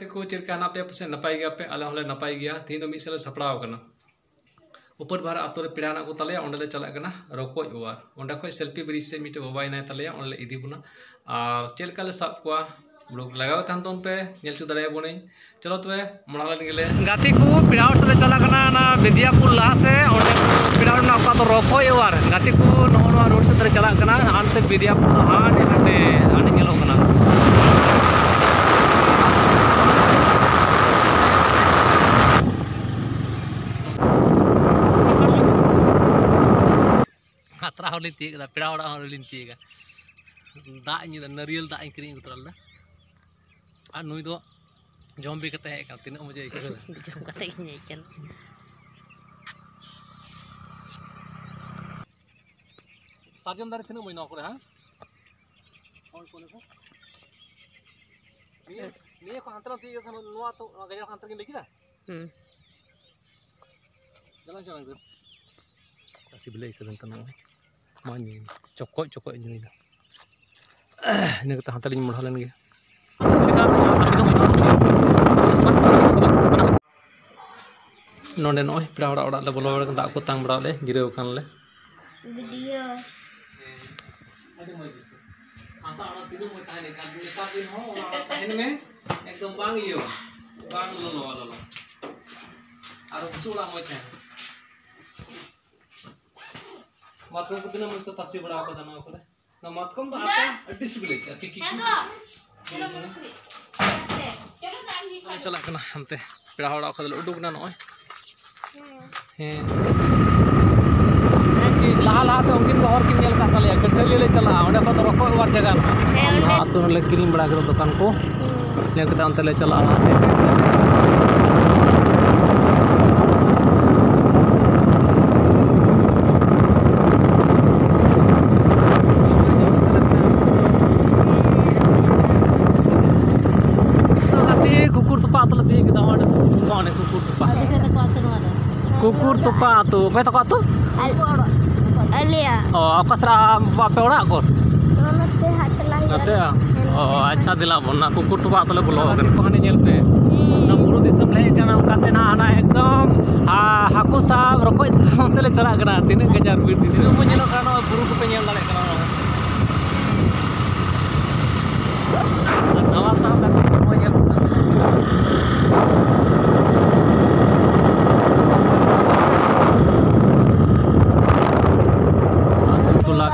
गाते को चलका ना पे पसे नपाई गया पे आले होले नपाई गया तीन दो मिसल सपड़ाव कना ऊपर बार आतो रे पिड़ा ना को तले ओंडले चला कना रोको युवार ओंडा को सेल्फी ब्रिज से मिटे बाबाई ना तले ओंडले इदी बुना और चलका ले सब को ब्लॉग लगाओ थान तोन पे नेल चु दड़े बोने चलो तो मोड़ा लन गेले गाते को पिड़ाव से चला कना ना विद्यापुर ला से ओंडे पिड़ाव ना का तो रोको युवार गाते को नोनवा रोड से चला कना आनते विद्यापुर हां ने आने गेलो कना खतरा होली तीग दा पिड़ा ओड़ा होली तीग दा इन नरियल दा किरी उतरल दा आ नुई दो जॉम्बी कते है का तीन मजे जम कते इन चल साजन दारे तीन महीना करे हां और कोने को ये को अंतरा तीग था नोआ तो गया अंतर के लेकिदा jalan jalan ke kasih beli ke tentang mani cokok ini ini kita hantar ini mahal lagi nonde noi pira ora le bolo ora tak ko tang bra le jirau kan le video ada mai bis asa orang tidur mau tanya kan nikapin ho orang tahin me ekdom bang iyo bang lo aru usula mau tanya मात्रों को दिन में तो पासी बड़ा को दाना को ना मात्रों तो आता अड्डिस बिले ठीक चलो चला कना हमते पेड़ा हड़ा को उडुक ना नय हैं कि लाहा तो उनकिन को और किन नेल का तले कटली ले चला ओंडे को तो रखो वार जगह ना आतो ले किरिम बड़ा के दुकान को ले के अंत ले चला से kukur tupa tu, apa itu kau tu? Alia. Oh, apa serah apa orang kor? Nanti hati lagi. Nanti ya. Oh, अच्छा दिला बोलना कुकुर तुपा तो ले बोलो अगर कहानी जेल पे ना बुरु दिसम ले करना उनका ना आना एकदम हाकु साहब रखो साहब तो ले चला करना तीन गजार बीर दिसम मुझे लोग करना बुरु को पेंजल डाले करना नवा साहब का मुझे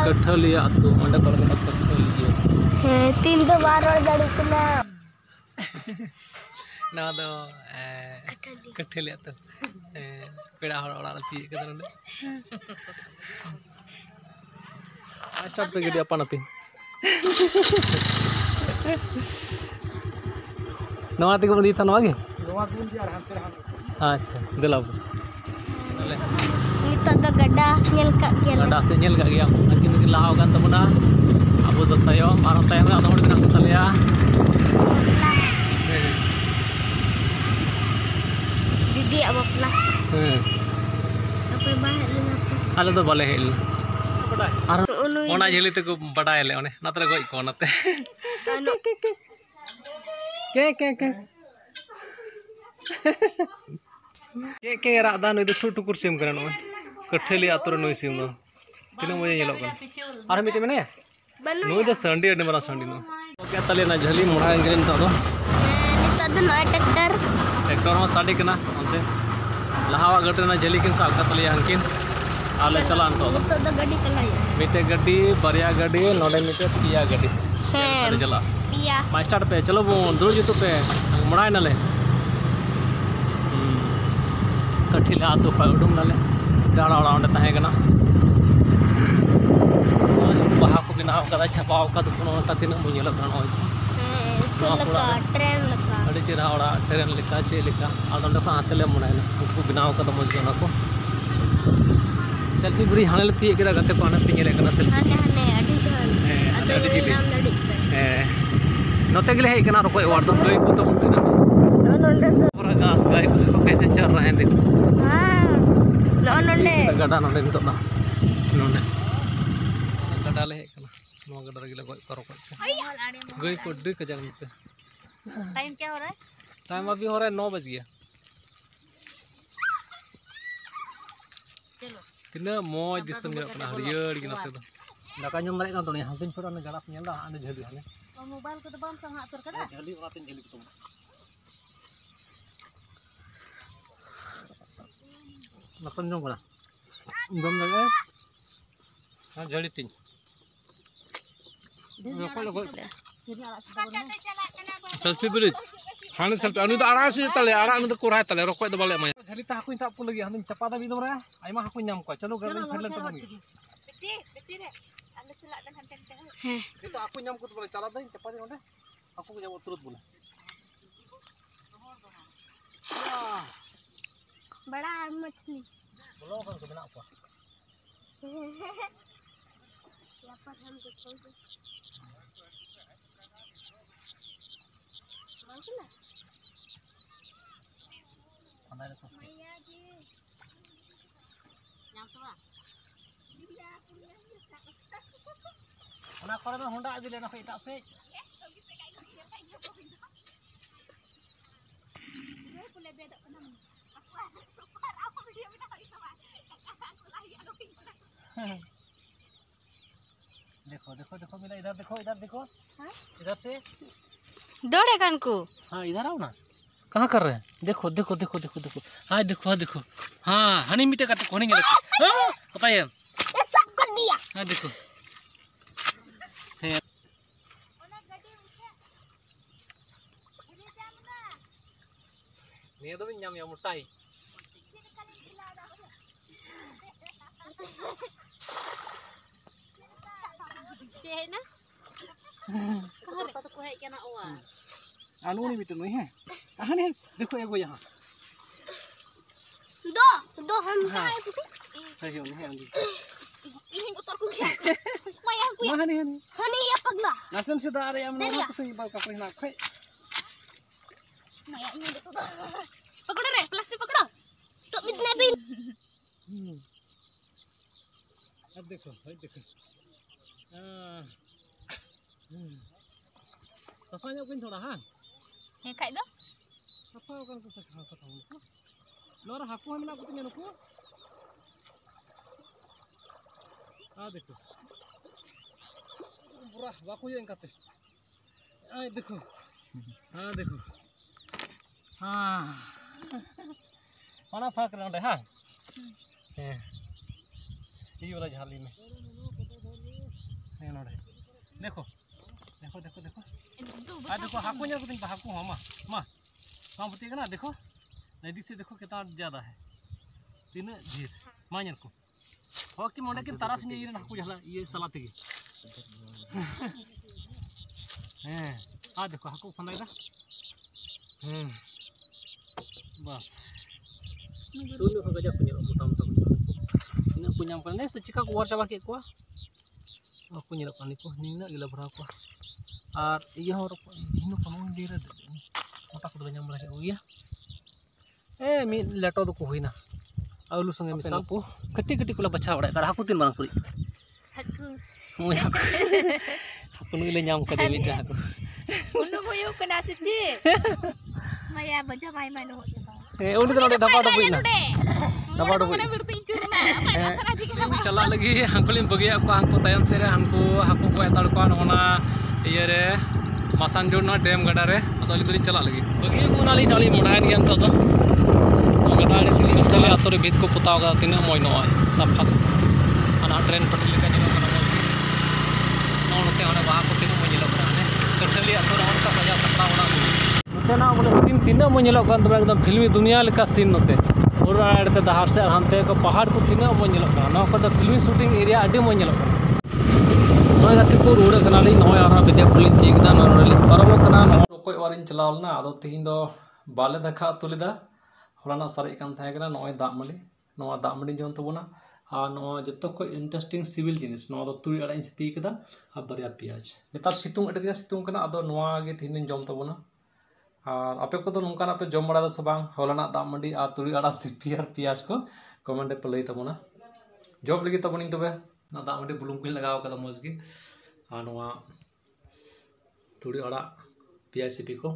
कठलिया तो मंडा कर के कठलिया है तीन तो बार और गाड़ी कना ना दो कठलिया तो पेड़ा हड़ा ती के दरने स्टार्ट पे गडी अपन अपन नवा ते को बंदी था नवा के नवा तीन चार हाथ पे अच्छा दिला ले नितो तो गड्डा नेल का गया गड्डा से नेल का गया लेकिन लाहाव kan तबना अब तो तयो मारो तय में आदो दिन को तलिया दीदी अब अपना apa bahas le apa आलो तो बाले हेल आर ओना झेली ते को बडाय ले ओने नतरे गई को नते के रादा नुई दो टुकुर सिम करन ओय कठली आतुर नुई सिम दो तीन मजे येलो कर आर मिटे मने नुई दो संडी अडे मरा संडी नो ओके तले ना झली मोड़ा इंग्रेन तो नितो दो नय ट्रैक्टर हो साडी कना ओनते लहावा गटे ना झली किन साब तले हंकिन आले चलान तो गाड़ी चलाई मिटे गड्डी बरिया गड्डी नोडे मिटे पिया गड्डी है चला पिया मास्टर पे चलो वो दूर जुतु पे मोड़ा नले कठिला तो उडुम नले डाड़ा ओंडे तहे कना बाहा को बिना का छापाव का दुकान का तीन मुझेल कना ट्रेन लका अड़ी चेहरा ओड़ा ट्रेन लेका चे लेका आदोंडे को हाथ ले मुड़ायना को बिनाव का मज गना को सेल्फी बुरी हाने लती के गते को आने पिंगे लेकना सेल्फी हाने अड़ी जहल अड़ी जिली नोते गले है कना रको वार्ड गई को तो मुक्ति ना नोंडे पूरा घास गाय को कैसे चल रहे हैं देखो हां नोंडे गडा नोंडे तो ना नोंडे गडा ले कना नो गडा गिला गई करो को गई को डी के जंग पे टाइम क्या हो रहा है टाइम अभी हो रहा है 9 बज गया। कितना मौज दिसम ᱧᱮᱞᱚᱜ ᱠᱟᱱᱟ हरियर gi नते दो दाका ᱧᱚᱢ ᱫᱟᱲᱮ ᱠᱟᱱ ᱛᱚ ᱦᱟᱱᱛᱮᱧ ᱯᱷᱚᱴᱚ ᱚᱱᱟ ᱜᱟᱰᱟ ᱧᱮᱞ ᱫᱟ ᱟᱸᱰᱮ ᱡᱷᱟᱹᱞᱤ ᱦᱟने मोबाइल को तो बम संग हाथ कर झली ओनाते झली को नतन जम करा जम लगे हां झली तिन सेल्फी ब्रिज हाने सेल्फी अनु दा आरा से तले आरा अनु दा कोराय तले रकोय दा बाले माय झली ता हाकुन साप को लगी हानि चपा दा बिदम रे आइमा हाकुन नाम को चलो गरम फडलन तो बनी बेटी रे आले चला दन हंते हैं itu aku nyam ko boleh cala dai cepat onde aku jam turut boleh बड़ा मछली बोलो kan ke bena apa dapat हम देखो mana pandai itu मैया जी nyam to dia punya ona kore ma honda adi lena eta se देखो देखो देखो मिला इधर देखो हाँ? इधर से दौड़े कान को हाँ इधर आओ ना कहाँ कर रहे हैं देखो देखो देखो देखो देखो हाँ देखो देखो हाँ हनी मीटे का तो कोनी बताइए सब कर दिया हाँ देखो Ni tu nyam yang mutai. Cehna. Kau patut kau hek kena awak. Anu ni betul ni है. हाँ नहीं देखो ये वो यहाँ. दो हम हाँ. सही होने हैं अंदर. Ini kotor ku ya. Maya ku. Mana ni? Hani ya pagla. Nasem se dar ya mana aku sih bal kapri nak kai. Maya ini betul. पकड़ो रे प्लास्टिक पकड़ो तो इतने भी अब देखो सफा nya pun थोड़ा हां हे खाइ दो सफा kan ku sakha sakha ko lor haku hamna ko tin nuku देखो पूरा वाकु yang kate देखो देखो mana फर्क रहा है ये वाला झाली में नोड़े देखो देखो देखो देखो देखो हाकू ᱧᱮᱞ कतिन हाकू हां मा पति कना देखो नदी से देखो कितना ज्यादा है तीन झीर मा ᱧᱮल को हो कि मोंडे के तारा से ये हाकू झाला ये सला तेगे देखो हाकू फंदाइदा बस सुनो हो गया पुnya मोटा-मोटा ini punya panen itu cika keluar coba ke ko aku nyelak kan ko nina gila berapa ar iya hor ini kono dira mata ko nyam lagi oh iya mi leto do ko hoina aulu sange misal ko keti kula bacha ora kar aku tin bang puri aku nu nyam ka de bita aku uno moyo kena siji maya baca mai mai no udah tuh dapat na dapat चला लगी हाकुलिम बगिया को हाकु तायम से रे हाकु को एताड़ को नोना इये रे मासानजोर ना डैम गडा रे अदो अली दुरी चला लगी बगिया को नाली नाली मोडायन गया तो गडा रे तिली उठले आतो रे भीत को पुताव गा तिना मोय नो साफा साफा अना ट्रेन पटल लेका जिनो कना मोय नोते ओने वहा को तिना मोय जिलो कना ने कठली आतो रे का सजा सपना ओना नोते ना बोले सीन तिना मोय जिलो कन तो एकदम फिल्मी दुनिया लेका सीन नोते और आड़ते दहार से हानते को पहाड़ को तीना मोय जिलो कना नो को फिल्मी शूटिंग एरिया अडी मोय जिलो कना नोय गाते को रोड कनाली नोय आरा विद्यापुलिन चेकदा नोरली परम कना रोकोय वारिन चलावलना आदो तीन दो बाले देखा तुलिदा होलाना सारे कान थाय कना नोय दाग मडी जोन तबना और नो जतो को इंटरेस्टिंग सिविल जिनिस नो दो तुरी अड़ा सिपी कदा आ बरिया पियाज नेतार सितुंग अडगे सितुंग कना आदो नोआ गे तीन दिन जम तबना और आपे को तो नोंकाना पे जम बड़ा से बांग होलाना दाग मडी आ तुरी अड़ा सिपी और पियाज को कमेंट पे लई तबना जॉब लगी तबनी तबे ना दाग मडी बुलुंग को लगाव कदा मजगी आ नोआ तुरी अड़ा पियाज सिपी को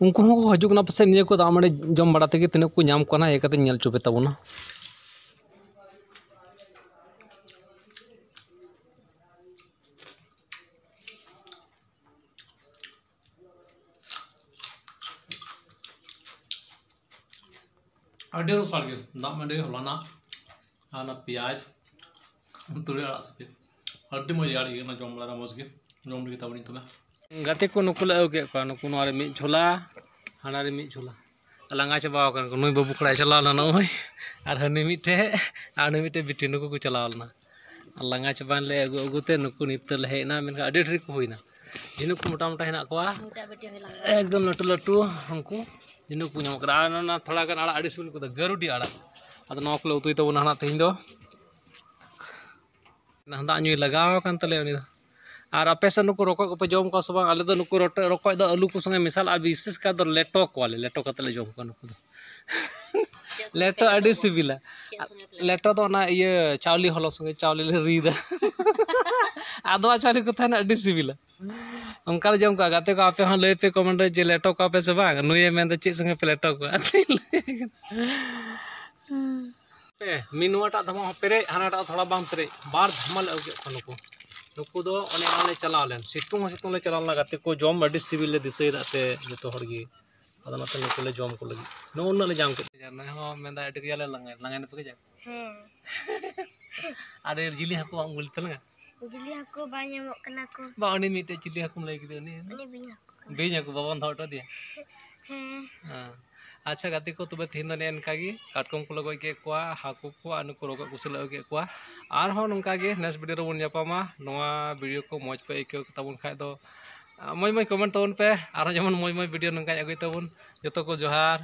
उनको को हजुकना पासे निया को दाम जम बड़ा तेगे तिना को नाम को ना ये कते नेल चोपे तबना अडे रो साल के दाम में हलाना आना प्याज तुरे आड़ा से अड्डी मजा आ रही है ना जम बड़ा मौज के जम लगी तबनी तबे गाते को नुकुल ओके को नुकु नोरे मी झोला हानारे मी झोला लंगा चबा कन को नुई बाबू खड़ा चला ना नोय आर हनी मिटे आने मिटे बिटी नुकु को चला ना लंगा चबान ले अगुते नुकु निप्तर ले हेना मेन का अडे ट्रिक को होइना जिनु को मोटा मोटा हेना कोआ एकदम लटू लटू हमको जिनु को नाम करा ना थोड़ा गन आड़ा अड़ी सिबिल को गरुडी आड़ा अद नो को उतुई तो ना तेहिं दो नंदा न्यू लगाव कान तले उनी और आपे से नुकु रोको को पे जम को सब आले दो नुकु रोको दो आलू को संगे मिसाल आ विशेष का दो लेटो कोले लेटो कतले जम को नुकु दो लेटो अडी सिबिला लेटो तो ना ये चावली हलो संगे चावली ले रीदा आदवा चावली को थाना अडी सिबिला उनका जम का गाते को आपे हां ले पे कमेंट रे जे लेटो को पे से बा नुये में तो चे संगे पे लेटो को पे मिनुआटा धमा पेरे हानाटा थोड़ा बाम पेरे बार धमल अगे नुकु नुकु दो ओने आले चलाव लेन सितुंग ले चलाव ना गाते को जम अडी सिबिल ले दिसै दाते जतो हरगी अदा नते नुकु ले जम को लगी नो उन ले जाम के जाना हो मेंदा अडी याले लंगा ने पके जा अरे जिली हको आम गुल तलंगा जिली हको बाय मok kana ko बा ओने मिटे जिली हको लई किदे ने बिnya को बाबन धोटो दिया हां अच्छा गाते को तबे थिन दने इनका गी काटकम को लगो के कोआ हाकु को अनु को रोको कुछ लगे कोआ आर हो नंका गे नेक्स्ट वीडियो रो बन जापामा नोआ वीडियो को मौज पे इके तबन खाय दो मय कमेंट तबन पे आरो जेमन मय वीडियो नंका अगै तबन जतो को जोहार।